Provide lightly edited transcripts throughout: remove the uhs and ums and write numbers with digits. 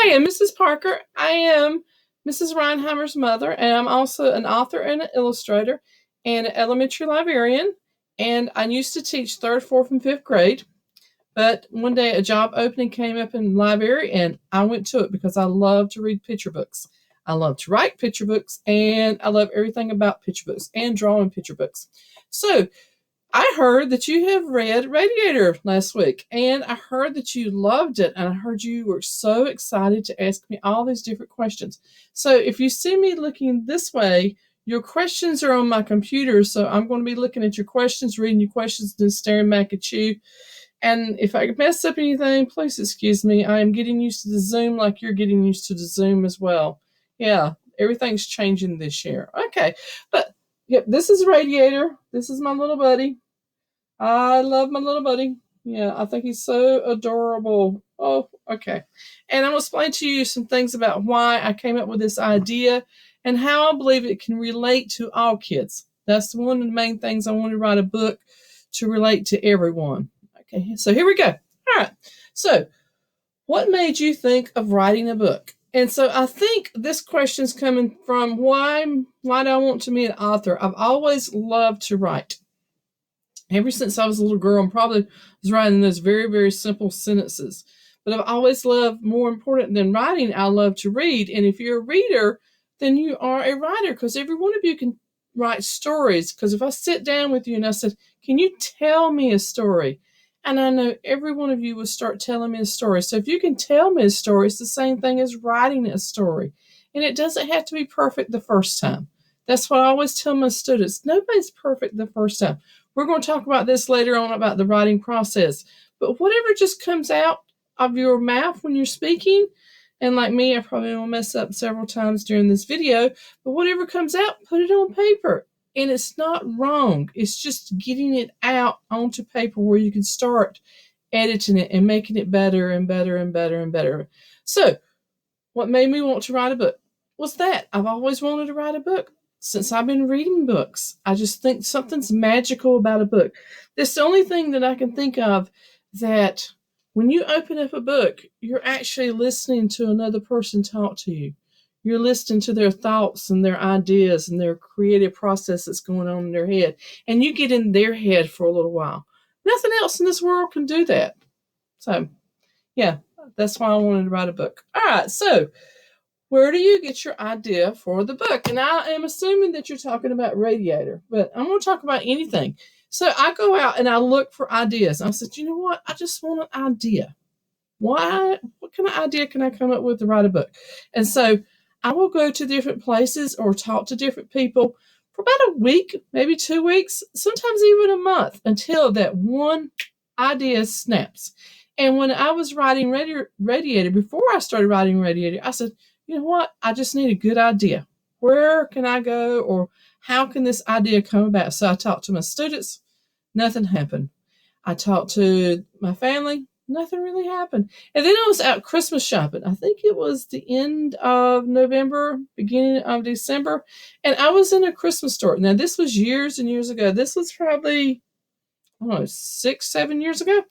I am Mrs. Parker. I am Mrs. Reinheimer's mother, and I'm also an author and an illustrator and an elementary librarian. And I used to teach third, fourth, and fifth grade. But one day a job opening came up in the library, and I went to it because I love to read picture books. I love to write picture books, and I love everything about picture books and drawing picture books. So I heard that you have read Radiator last week, and I heard that you loved it, and I heard you were so excited to ask me all these different questions. So if you see me looking this way, your questions are on my computer, so I'm going to be looking at your questions, reading your questions, then staring back at you. And if I mess up anything, please excuse me. I am getting used to the Zoom like you're getting used to the Zoom as well. Yeah, everything's changing this year. Okay, but yep, this is Radiator. This is my little buddy. I love my little buddy. Yeah, I think he's so adorable. Oh, okay. And I'm going to explain to you some things about why I came up with this idea and how I believe it can relate to all kids. That's one of the main things I want to write a book to relate to everyone. Okay, so here we go. All right. So, what made you think of writing a book? And so I think this question's coming from why do I want to be an author? I've always loved to write. Ever since I was a little girl, and probably was writing those very, very simple sentences. But I've always loved, more important than writing, I love to read. And if you're a reader, then you are a writer, because every one of you can write stories. Because if I sit down with you and I said, can you tell me a story? And I know every one of you will start telling me a story. So if you can tell me a story, it's the same thing as writing a story. And it doesn't have to be perfect the first time. That's what I always tell my students. Nobody's perfect the first time. We're going to talk about this later on about the writing process. But whatever just comes out of your mouth when you're speaking, and like me, I probably will mess up several times during this video, but whatever comes out, put it on paper. And it's not wrong. It's just getting it out onto paper where you can start editing it and making it better and better and better and better. So, what made me want to write a book was that I've always wanted to write a book since I've been reading books. I just think something's magical about a book. That's the only thing that I can think of, that when you open up a book, you're actually listening to another person talk to you. You're listening to their thoughts and their ideas and their creative process that's going on in their head. And you get in their head for a little while. Nothing else in this world can do that. So, yeah, that's why I wanted to write a book. All right, so where do you get your idea for the book? And I am assuming that you're talking about Radiator, but I'm going to talk about anything. So I go out and I look for ideas. I said, you know what? I just want an idea. What kind of idea can I come up with to write a book? And so I will go to different places or talk to different people for about a week, maybe 2 weeks, sometimes even a month, until that one idea snaps. And when I was writing Radiator, before I started writing Radiator, I said, you know what? I just need a good idea. Where can I go, or how can this idea come about? So I talked to my students. Nothing happened. I talked to my family. Nothing really happened. And then I was out Christmas shopping. I think it was the end of November, beginning of December. And I was in a Christmas store. Now, this was years and years ago. This was probably, I don't know, 6, 7 years ago.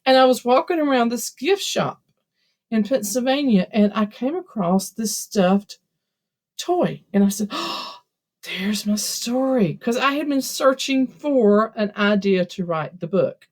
And I was walking around this gift shop in Pennsylvania, and I came across this stuffed toy. And I said, oh, there's my story. Because I had been searching for an idea to write the book.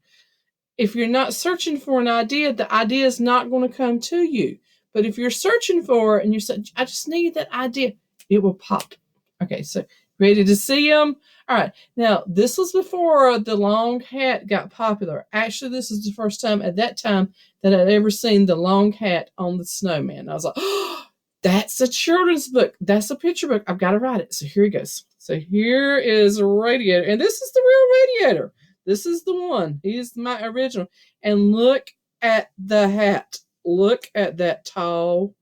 If you're not searching for an idea, the idea is not going to come to you. But if you're searching for it and you say, I just need that idea, it will pop. Okay, so ready to see them? All right. Now, this was before the long hat got popular. Actually, this is the first time at that time that I'd ever seen the long hat on the snowman. I was like, oh, that's a children's book. That's a picture book. I've got to write it. So here he goes. So here is Radiator. And this is the real Radiator. This is the one. He's my original. And look at the hat. Look at that tall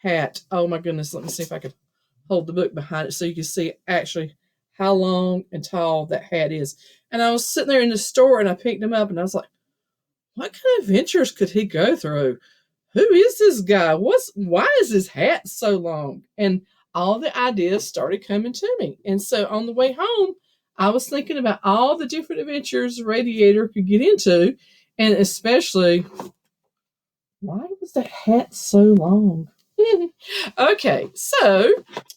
hat. Oh my goodness. Let me see if I can hold the book behind it so you can see actually how long and tall that hat is. And I was sitting there in the store and I picked him up and I was like, what kind of adventures could he go through? Who is this guy? Why is his hat so long? And all the ideas started coming to me. And so on the way home, I was thinking about all the different adventures Radiator could get into, and especially, why was that hat so long? Okay, so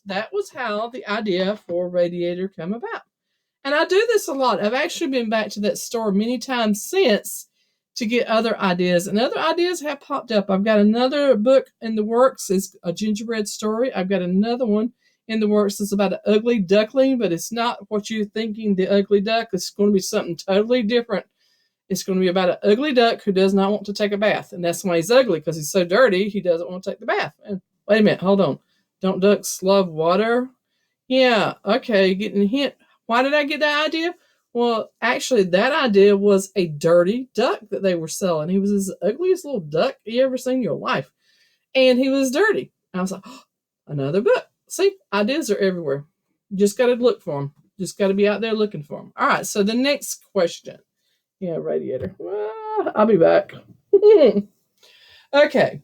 that was how the idea for Radiator came about. And I do this a lot. I've actually been back to that store many times since to get other ideas, and other ideas have popped up. I've got another book in the works. It's a gingerbread story. I've got another one in the works. It's about an ugly duckling, but it's not what you're thinking, the ugly duck. It's going to be something totally different. It's going to be about an ugly duck who does not want to take a bath, and that's why he's ugly, because he's so dirty he doesn't want to take the bath. And wait a minute, hold on. Don't ducks love water? Yeah, okay, getting a hint. Why did I get that idea? Well, actually, that idea was a dirty duck that they were selling. He was the ugliest little duck you ever seen in your life, and he was dirty. I was like, oh, another book. See, ideas are everywhere. You just got to look for them. Just got to be out there looking for them. All right, so the next question. Yeah, Radiator. Well, I'll be back. Okay.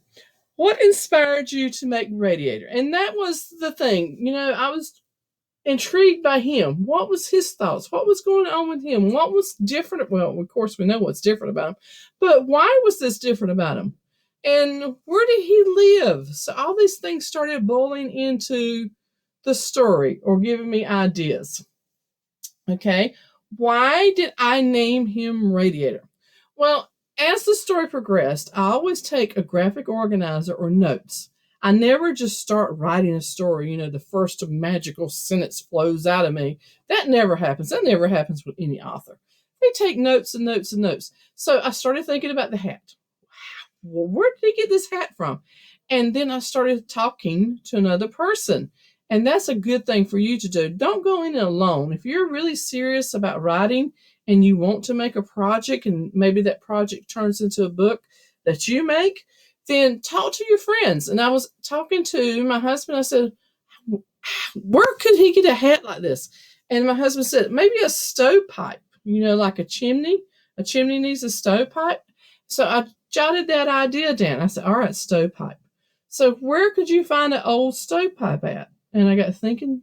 What inspired you to make Radiator? And that was the thing. I was intrigued by him. What was his thoughts? What was going on with him? What was different? Well, of course, we know what's different about him. But why was this different about him? And where did he live? So all these things started boiling into the story or giving me ideas. Okay. Why did I name him Radiator? Well, as the story progressed, I always take a graphic organizer or notes. I never just start writing a story, the first magical sentence flows out of me. That never happens. That never happens with any author. They take notes and notes and notes. So I started thinking about the hat. Well, where did he get this hat from? And then I started talking to another person. And that's a good thing for you to do. Don't go in it alone. If you're really serious about writing and you want to make a project, and maybe that project turns into a book that you make, then talk to your friends. And I was talking to my husband. I said, where could he get a hat like this? And my husband said, maybe a stovepipe, like a chimney. A chimney needs a stovepipe. So I jotted that idea down. I said, all right, stovepipe. So where could you find an old stovepipe at? And I got thinking,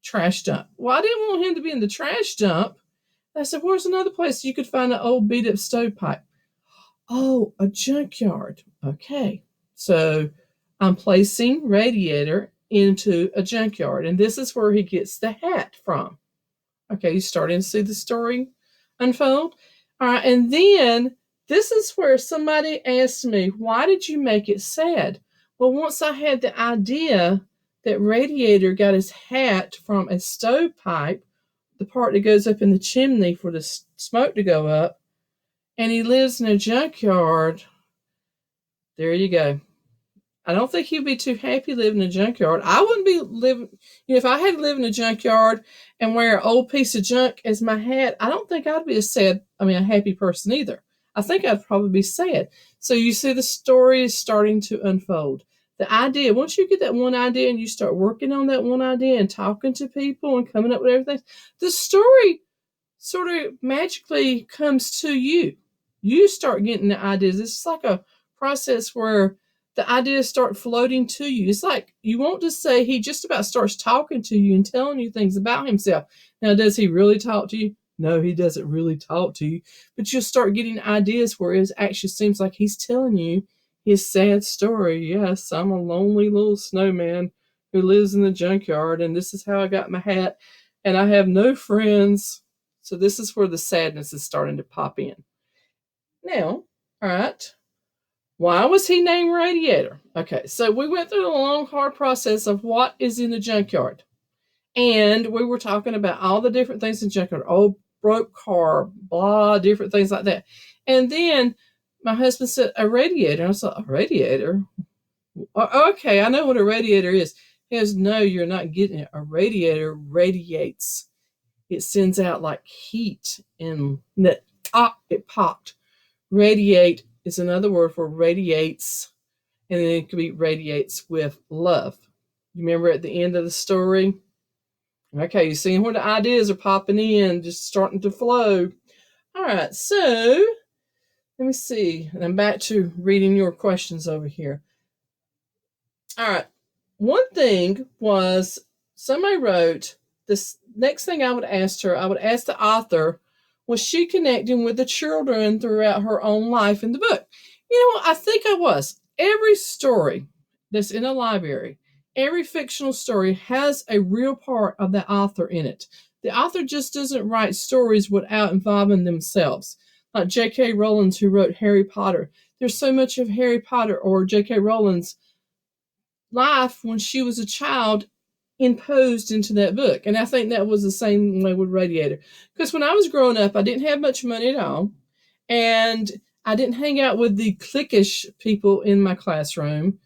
trash dump. Well, I didn't want him to be in the trash dump. I said, where's another place you could find an old beat up stovepipe? Oh, a junkyard. Okay. So I'm placing Radiator into a junkyard, and this is where he gets the hat from. Okay, you're starting to see the story unfold. All right, and then this is where somebody asked me, why did you make it sad? Well, once I had the idea that Radiator got his hat from a stovepipe, the part that goes up in the chimney for the smoke to go up, and he lives in a junkyard, there you go. I don't think he'd be too happy living in a junkyard. I wouldn't be living, if I had to live in a junkyard and wear an old piece of junk as my hat, I don't think I'd be a happy person either. I think I'd probably be sad. So you see the story is starting to unfold. The idea, once you get that one idea and you start working on that one idea and talking to people and coming up with everything, the story sort of magically comes to you. You start getting the ideas. It's like a process where the ideas start floating to you. It's like you want to say he just about starts talking to you and telling you things about himself. Now, does he really talk to you? No, he doesn't really talk to you. But you'll start getting ideas where it actually seems like he's telling you his sad story. Yes, I'm a lonely little snowman who lives in the junkyard, and this is how I got my hat, and I have no friends. So this is where the sadness is starting to pop in. Now, all right, why was he named Radiator? Okay, so we went through the long, hard process of what is in the junkyard. And we were talking about all the different things in the junkyard. Old broke car, blah, different things like that. And then my husband said, a radiator. And I said, a radiator? Okay, I know what a radiator is. He goes, no, you're not getting it. A radiator radiates. It sends out like heat and it popped. Radiate is another word for radiates, and then it could be radiates with love. You remember at the end of the story? Okay, you're seeing where the ideas are popping in, just starting to flow. All right, so let me see. And I'm back to reading your questions over here. All right, one thing was somebody wrote, this next thing I would ask the author, was she connecting with the children throughout her own life in the book? You know what? I think I was. Every story that's in a library, every fictional story has a real part of the author in it. The author just doesn't write stories without involving themselves. Like J.K. Rowling, who wrote Harry Potter. There's so much of Harry Potter or J.K. Rowling's life when she was a child imposed into that book. And I think that was the same way with Radiator. Because when I was growing up, I didn't have much money at all. And I didn't hang out with the cliquish people in my classroom.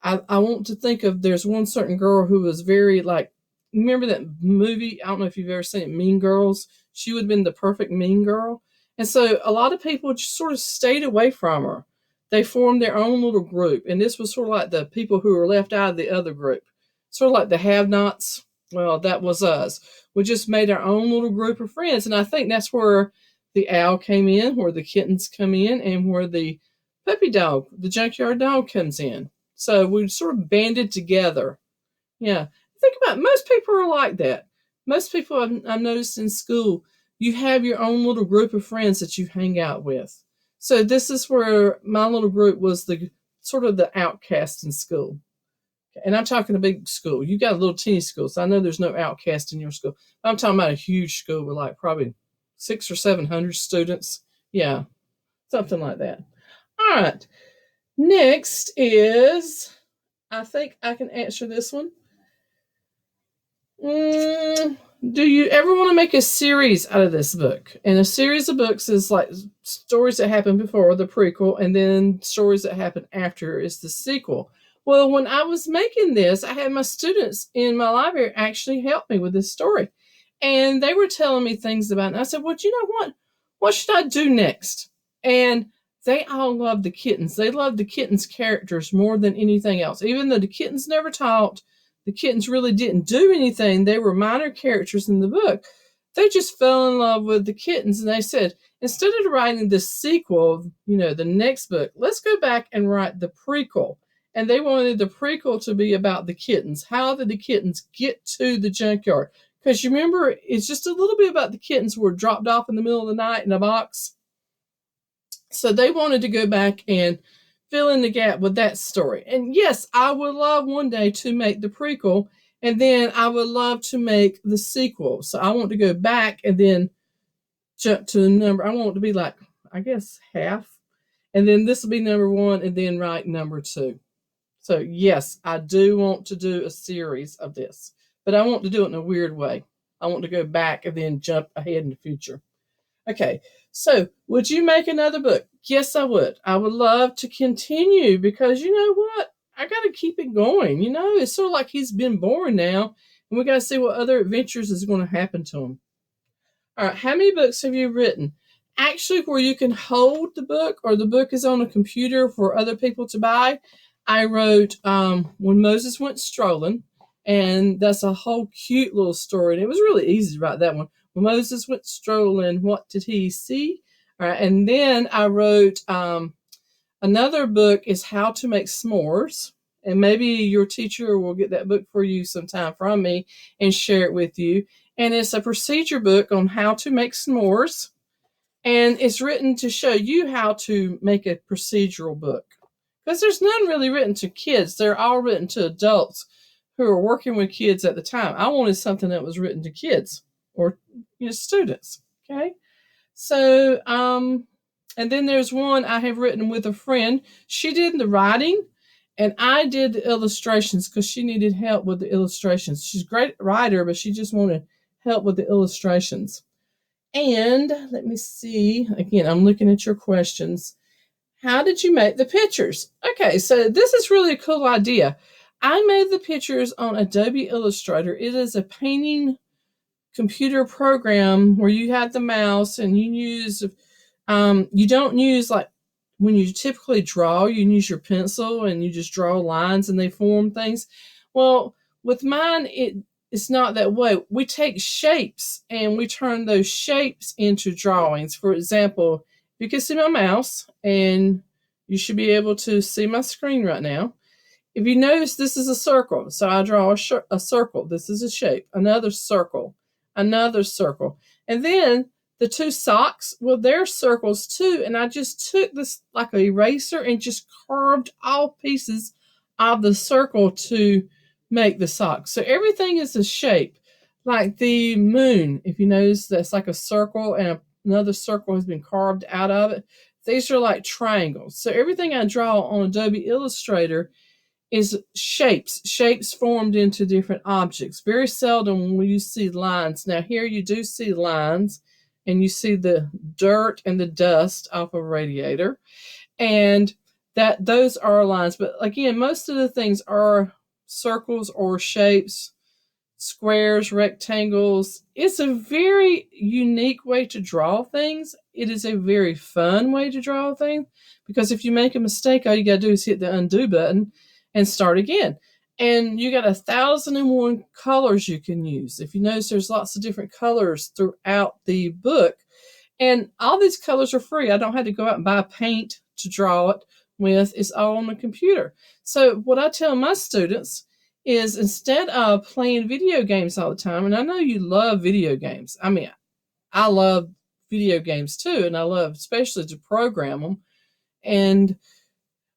I want to think of there's one certain girl who was very like, remember that movie? I don't know if you've ever seen it, Mean Girls. She would have been the perfect mean girl. And so a lot of people just sort of stayed away from her. They formed their own little group. And this was sort of like the people who were left out of the other group, sort of like the have nots. Well, that was us. We just made our own little group of friends. And I think that's where the owl came in, where the kittens come in, and where the puppy dog, the junkyard dog, comes in. So we sort of banded together. Yeah. Think about it. Most people are like that. Most people I've noticed in school, you have your own little group of friends that you hang out with. So this is where my little group was the sort of the outcast in school. And I'm talking a big school. You got a little teeny school, so I know there's no outcast in your school. I'm talking about a huge school with like probably 600 or 700 students. Yeah, something like that. All right. Next is, I think I can answer this one. Do you ever want to make a series out of this book? And a series of books is like stories that happened before the prequel, and then stories that happen after is the sequel. Well, when I was making this, I had my students in my library actually help me with this story. And they were telling me things about it. And I said, well, you know what? What should I do next? And they all loved the kittens. They loved the kittens' characters more than anything else. Even though the kittens never talked, the kittens really didn't do anything. They were minor characters in the book. They just fell in love with the kittens. And they said, instead of writing the sequel, the next book, let's go back and write the prequel. And they wanted the prequel to be about the kittens. How did the kittens get to the junkyard? Because you remember, it's just a little bit about the kittens who were dropped off in the middle of the night in a box. So they wanted to go back and fill in the gap with that story. And yes, I would love one day to make the prequel, and then I would love to make the sequel. So I want to go back and then jump to a number. I want it to be like, I guess, half. And then this will be number one, and then write number two. So yes, I do want to do a series of this, but I want to do it in a weird way. I want to go back and then jump ahead in the future. Okay, so would you make another book? Yes, I would. I would love to continue because you know what? I got to keep it going. It's sort of like he's been born now, and we got to see what other adventures is going to happen to him. All right, how many books have you written? Actually, where you can hold the book or the book is on a computer for other people to buy. I wrote When Moses Went Strolling, and that's a whole cute little story. And it was really easy to write that one. When Moses went strolling, what did he see? All right, and then I wrote another book is How to Make S'mores. And maybe your teacher will get that book for you sometime from me and share it with you. And it's a procedure book on how to make s'mores. And it's written to show you how to make a procedural book. Because there's none really written to kids. They're all written to adults who are working with kids at the time. I wanted something that was written to kids or students. Okay. So, and then there's one I have written with a friend. She did the writing and I did the illustrations because she needed help with the illustrations. She's a great writer, but she just wanted help with the illustrations. And let me see. Again, I'm looking at your questions. How did you make the pictures? Okay, so this is really a cool idea. I made the pictures on Adobe Illustrator. It is a painting computer program where you have the mouse and you use, you don't use like when you typically draw, you use your pencil and you just draw lines and they form things. Well, with mine, it's not that way. We take shapes and we turn those shapes into drawings. For example, you can see my mouse and you should be able to see my screen right now. If you notice, this is a circle. So I draw a circle. This is a shape. Another circle. Another circle. And then the two socks, well, they're circles too. And I just took this like an eraser and just carved all pieces of the circle to make the sock. So everything is a shape. Like the moon, if you notice, that's like a circle and another circle has been carved out of it. These are like triangles. So everything I draw on Adobe Illustrator is shapes formed into different objects. Very seldom will you see lines. Now here you do see lines, and you see the dirt and the dust off a radiator, and that those are lines. But again, most of the things are circles or shapes, squares, rectangles. It's a very unique way to draw things. It is a very fun way to draw things, because if you make a mistake, all you got to do is hit the undo button and start again. And you got 1,001 colors you can use. If you notice, there's lots of different colors throughout the book. And all these colors are free. I don't have to go out and buy paint to draw it with. It's all on the computer. So what I tell my students is, instead of playing video games all the time, and I know you love video games. I mean, I love video games too, and I love especially to program them. And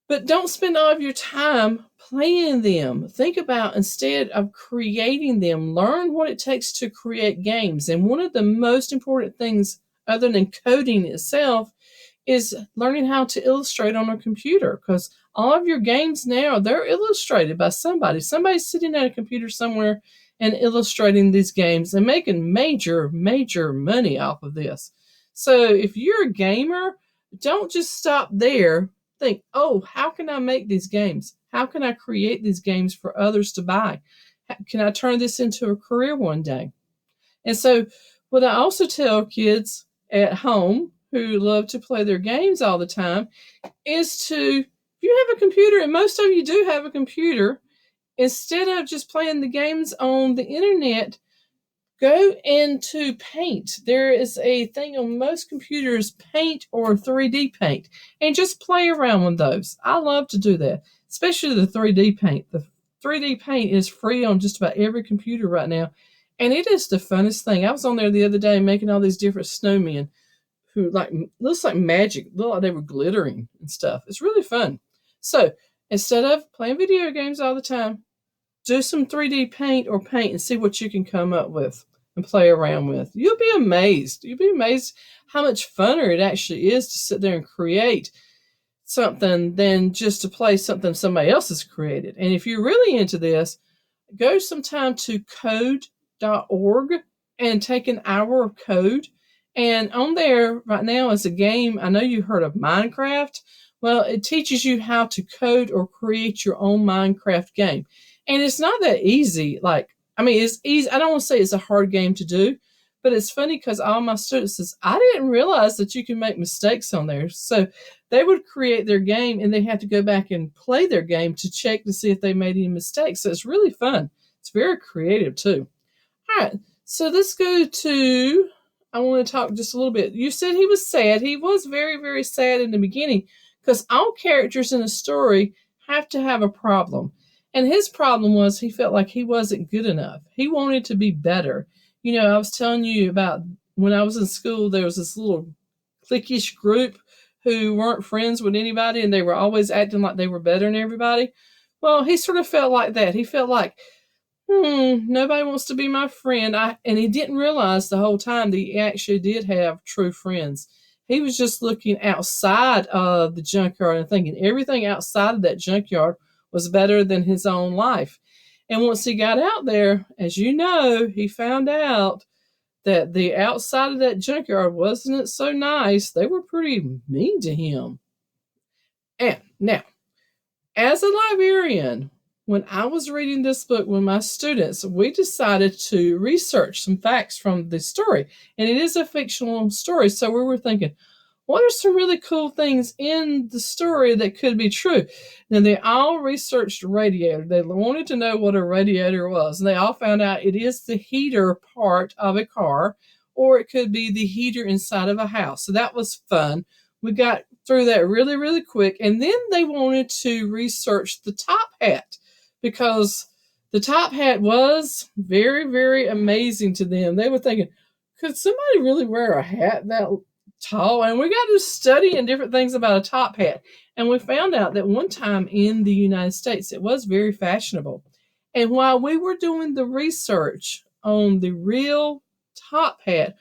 but don't spend all of your time playing them. Think about, instead of creating them, learn what it takes to create games. And one of the most important things, other than coding itself, is learning how to illustrate on a computer, because all of your games now, they're illustrated by somebody. Somebody's sitting at a computer somewhere and illustrating these games and making major, major money off of this. So if you're a gamer, don't just stop there. Think, oh, how can I make these games? How can I create these games for others to buy? Can I turn this into a career one day? And so, what I also tell kids at home who love to play their games all the time is to, if you have a computer, and most of you do have a computer, instead of just playing the games on the internet, go into Paint. There is a thing on most computers, Paint or 3D Paint, and just play around with those. I love to do that, especially the 3D Paint. The 3D Paint is free on just about every computer right now, and it is the funnest thing. I was on there the other day making all these different snowmen who like looks like magic, look like they were glittering and stuff. It's really fun. So instead of playing video games all the time, do some 3D paint or paint and see what you can come up with and play around with. You'll be amazed. You'll be amazed how much funner it actually is to sit there and create something than just to play something somebody else has created. And if you're really into this, go sometime to code.org and take an hour of code. And on there right now is a game. I know you heard of Minecraft. Well, it teaches you how to code or create your own Minecraft game. And it's not that easy. Like, I mean, it's easy. I don't want to say it's a hard game to do, but it's funny because all my students says, I didn't realize that you can make mistakes on there. So they would create their game and they had to go back and play their game to check to see if they made any mistakes. So it's really fun. It's very creative too. All right. So let's go to, I want to talk just a little bit. You said he was sad. He was very, very sad in the beginning because all characters in a story have to have a problem. And his problem was he felt like he wasn't good enough. He wanted to be better. You know, I was telling you about when I was in school, there was this little cliquish group who weren't friends with anybody and they were always acting like they were better than everybody. Well, he sort of felt like that. He felt like, nobody wants to be my friend. And he didn't realize the whole time that he actually did have true friends. He was just looking outside of the junkyard and thinking everything outside of that junkyard was better than his own life. And once he got out there, as you know, he found out that the outside of that junkyard wasn't so nice. They were pretty mean to him. And now, as a librarian, when I was reading this book with my students, we decided to research some facts from the story. And it is a fictional story, so we were thinking, what are some really cool things in the story that could be true? Now, they all researched radiator. They wanted to know what a radiator was. And they all found out it is the heater part of a car, or it could be the heater inside of a house. So that was fun. We got through that really, really quick. And then they wanted to research the top hat, because the top hat was very, very amazing to them. They were thinking, could somebody really wear a hat that tall, and we got to studying different things about a top hat. And we found out that one time in the United States, it was very fashionable. And while we were doing the research on the real top hat,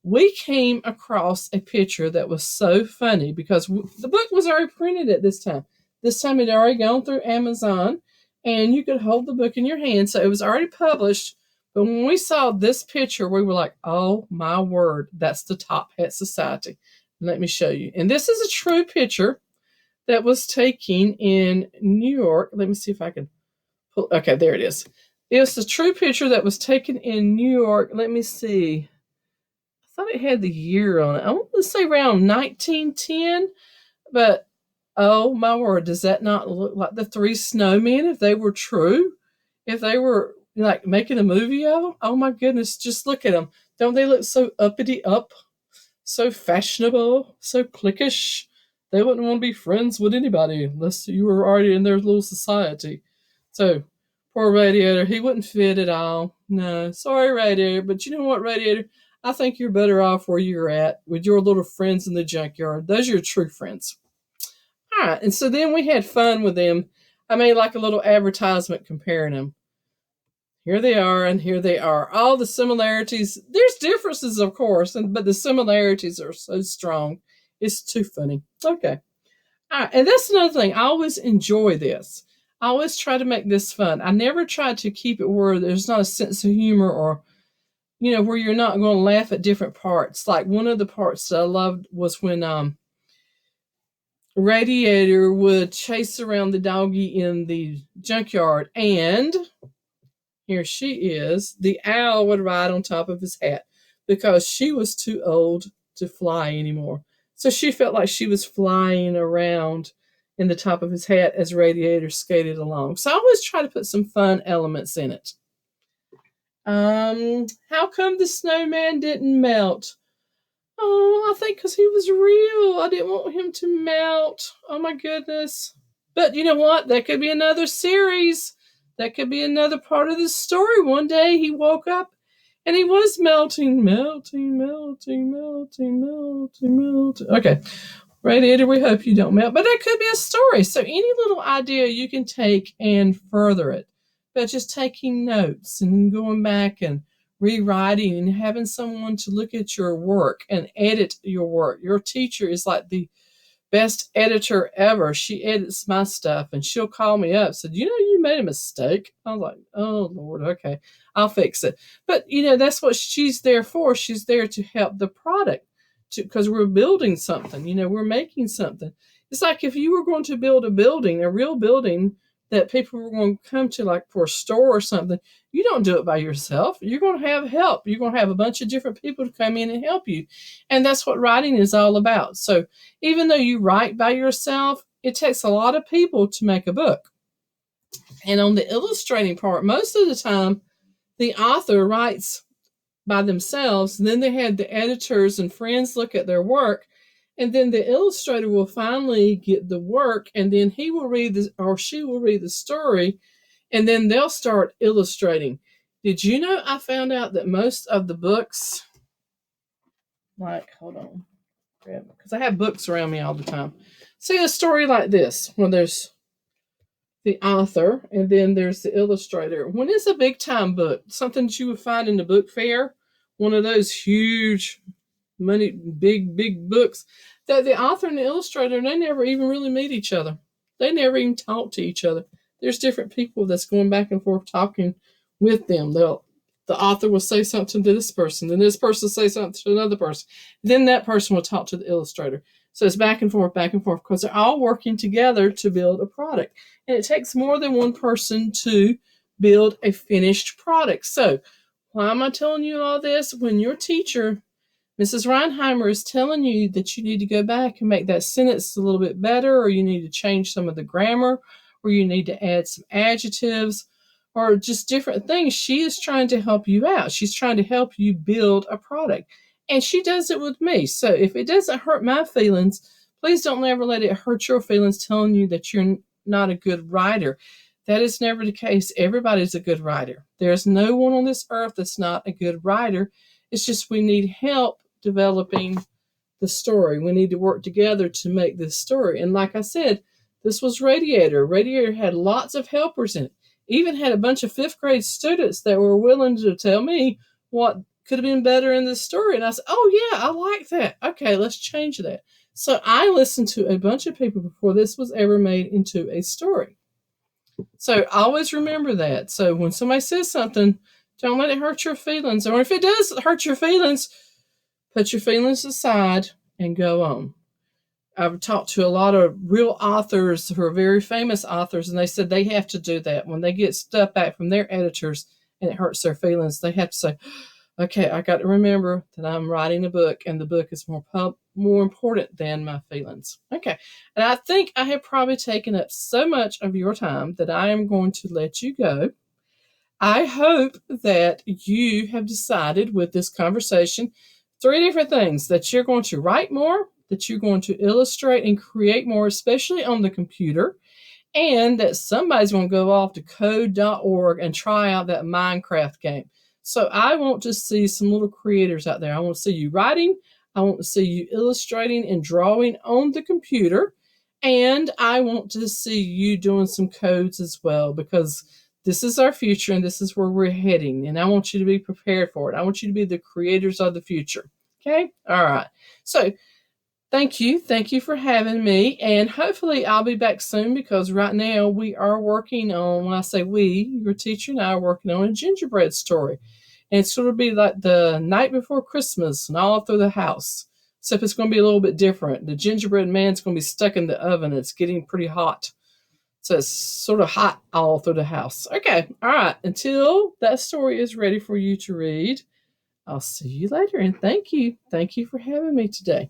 we came across a picture that was so funny because the book was already printed at this time. This time it had already gone through Amazon, and you could hold the book in your hand. So it was already published. But when we saw this picture, we were like, oh my word, that's the Top Hat Society. Let me show you. And this is a true picture that was taken in New York. Let me see if I can pull. Okay, there it is. It's a true picture that was taken in New York. Let me see. I thought it had the year on it. I want to say around 1910, but oh my word, does that not look like the three snowmen if they were true? If they were like making a movie of them? Oh my goodness, just look at them. Don't they look so uppity up? So fashionable, so cliquish. They wouldn't want to be friends with anybody unless you were already in their little society. So, poor Radiator, he wouldn't fit at all. No, sorry, Radiator, but you know what, Radiator? I think you're better off where you're at with your little friends in the junkyard. Those are your true friends. All right, and so then we had fun with them. I made like a little advertisement comparing them. Here they are, and here they are. All the similarities. There's differences, of course, but the similarities are so strong. It's too funny. Okay. All right, and that's another thing. I always enjoy this. I always try to make this fun. I never try to keep it where there's not a sense of humor or, where you're not going to laugh at different parts. Like one of the parts that I loved was when Radiator would chase around the doggy in the junkyard, and here she is, the owl would ride on top of his hat because she was too old to fly anymore. So she felt like she was flying around in the top of his hat as Radiator skated along. So I always try to put some fun elements in it. How come the snowman didn't melt? Oh, I think because he was real. I didn't want him to melt. Oh my goodness. But you know what? That could be another series. That could be another part of the story. One day he woke up and he was melting, melting, melting, melting, melting, melting. Okay. Radiator, we hope you don't melt. But that could be a story. So any little idea you can take and further it. But just taking notes and then going back and rewriting and having someone to look at your work and edit your work. Your teacher is like the best editor ever. She edits my stuff and she'll call me up, said, you made a mistake. I was like, oh Lord, okay, I'll fix it. But that's what she's there for. She's there to help the product, because we're building something, we're making something. It's like if you were going to build a building, a real building that people were going to come to, like for a store or something, you don't do it by yourself. You're going to have help. You're going to have a bunch of different people to come in and help you. And that's what writing is all about. So even though you write by yourself, it takes a lot of people to make a book. And on the illustrating part, most of the time, the author writes by themselves. Then they had the editors and friends look at their work. And then the illustrator will finally get the work, and then he will read or she will read the story, and then they'll start illustrating. Did you know I found out that most of the books, hold on, because I have books around me all the time. See a story like this, when there's the author and then there's the illustrator. When it's a big time book, something that you would find in the book fair, one of those huge money, big books, that the author and the illustrator, they never even really meet each other. They never even talk to each other. There's different people that's going back and forth talking with them. The author will say something to this person, then this person will say something to another person. Then that person will talk to the illustrator. So it's back and forth, because they're all working together to build a product. And it takes more than one person to build a finished product. So why am I telling you all this? When your teacher, Mrs. Reinheimer, is telling you that you need to go back and make that sentence a little bit better, or you need to change some of the grammar, or you need to add some adjectives, or just different things, she is trying to help you out. She's trying to help you build a product. And she does it with me. So if it doesn't hurt my feelings, please don't ever let it hurt your feelings telling you that you're not a good writer. That is never the case. Everybody's a good writer. There's no one on this earth that's not a good writer. It's just we need help developing the story. We need to work together to make this story. And like I said, this was Radiator. Radiator had lots of helpers in it. Even had a bunch of fifth grade students that were willing to tell me what could have been better in this story. And I said, oh, yeah, I like that. Okay, let's change that. So I listened to a bunch of people before this was ever made into a story. So always remember that. So when somebody says something, don't let it hurt your feelings. Or if it does hurt your feelings, put your feelings aside and go on. I've talked to a lot of real authors who are very famous authors, and they said they have to do that. When they get stuff back from their editors and it hurts their feelings, they have to say, okay, I got to remember that I'm writing a book, and the book is more important than my feelings. Okay, and I think I have probably taken up so much of your time that I am going to let you go. I hope that you have decided with this conversation 3 different things: that you're going to write more, that you're going to illustrate and create more, especially on the computer, and that somebody's going to go off to code.org and try out that Minecraft game. So I want to see some little creators out there. I want to see you writing. I want to see you illustrating and drawing on the computer. And I want to see you doing some codes as well, because this is our future and this is where we're heading. And I want you to be prepared for it. I want you to be the creators of the future. Okay? All right. So thank you. Thank you for having me. And hopefully I'll be back soon, because right now we are working on, when I say we, your teacher and I are working on a gingerbread story. And it's going to be like the night before Christmas and all through the house. Except it's going to be a little bit different. The gingerbread man's going to be stuck in the oven. It's getting pretty hot. So it's sort of hot all through the house. Okay. All right. Until that story is ready for you to read, I'll see you later. And thank you. Thank you for having me today.